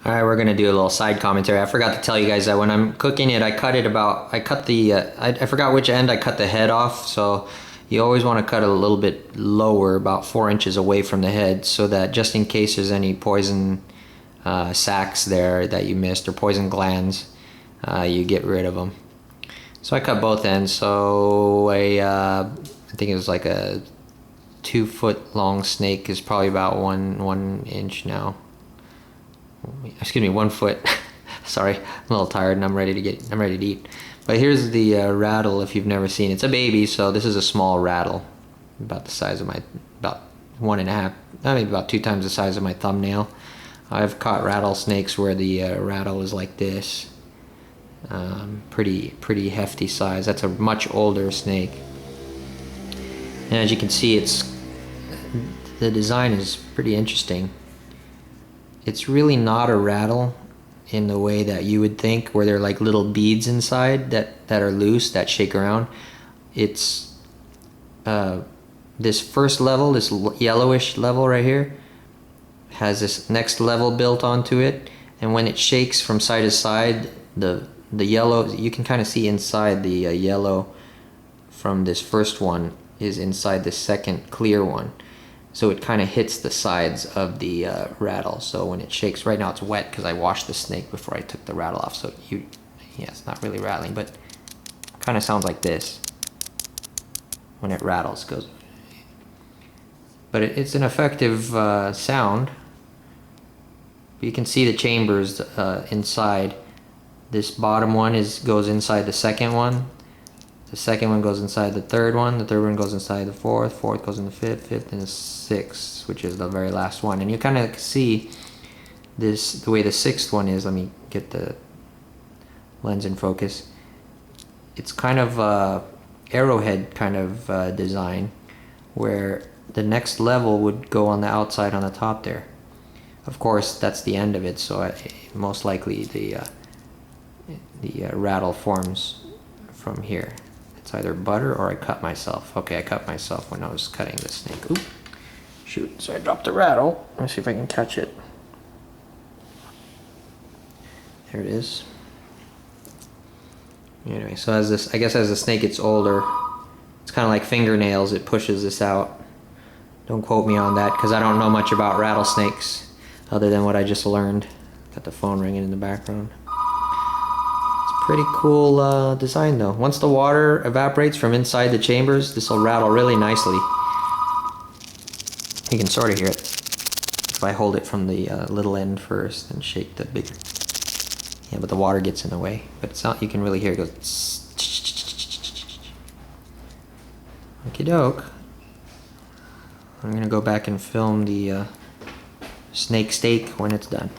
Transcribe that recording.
Alright, we're gonna do a little side commentary. I forgot to tell you guys that when I'm cooking it, I cut the, I forgot which end I cut the head off, so you always want to cut it a little bit lower, about 4 inches away from the head, so that just in case there's any poison sacs there that you missed, or poison glands, you get rid of them. So I cut both ends, so I think it was like a 2-foot long snake is probably about one inch now. Excuse me, 1 foot. Sorry, I'm a little tired and I'm ready to eat. But here's the rattle if you've never seen it. It's a baby, so this is a small rattle, about the size of about 1.5, maybe about 2 times the size of my thumbnail. I've caught rattlesnakes where the rattle is like this. Pretty hefty size. That's a much older snake. And as you can see, the design is pretty interesting. It's really not a rattle in the way that you would think, where there are like little beads inside that are loose, that shake around. It's this first level, this yellowish level right here, has this next level built onto it, and when it shakes from side to side, the yellow, you can kind of see inside the yellow from this first one is inside the second clear one. So it kind of hits the sides of the rattle. So when it shakes, right now it's wet because I washed the snake before I took the rattle off. So yeah, it's not really rattling, but it kind of sounds like this when it rattles. Goes, but it's an effective sound. You can see the chambers inside. This bottom one goes inside the second one. The second one goes inside the third one. The third one goes inside the fourth. Fourth goes in the fifth. Fifth and the sixth, which is the very last one. And you kind of see this, the way the sixth one is. Let me get the lens in focus. It's kind of arrowhead kind of design, where the next level would go on the outside on the top there. Of course, that's the end of it. So most likely the rattle forms from here. It's either butter or I cut myself. Okay, I cut myself when I was cutting the snake. Oop, shoot, so I dropped the rattle. Let's see if I can catch it. There it is. Anyway, so as this, I guess as the snake gets older, it's kind of like fingernails, it pushes this out. Don't quote me on that, because I don't know much about rattlesnakes, other than what I just learned. Got the phone ringing in the background. Pretty cool design though. Once the water evaporates from inside the chambers, this will rattle really nicely. You can sort of hear it if I hold it from the little end first and shake the bigger. Yeah, but the water gets in the way. But it's not, you can really hear it goes. Okie doke. I'm gonna go back and film the snake steak when it's done.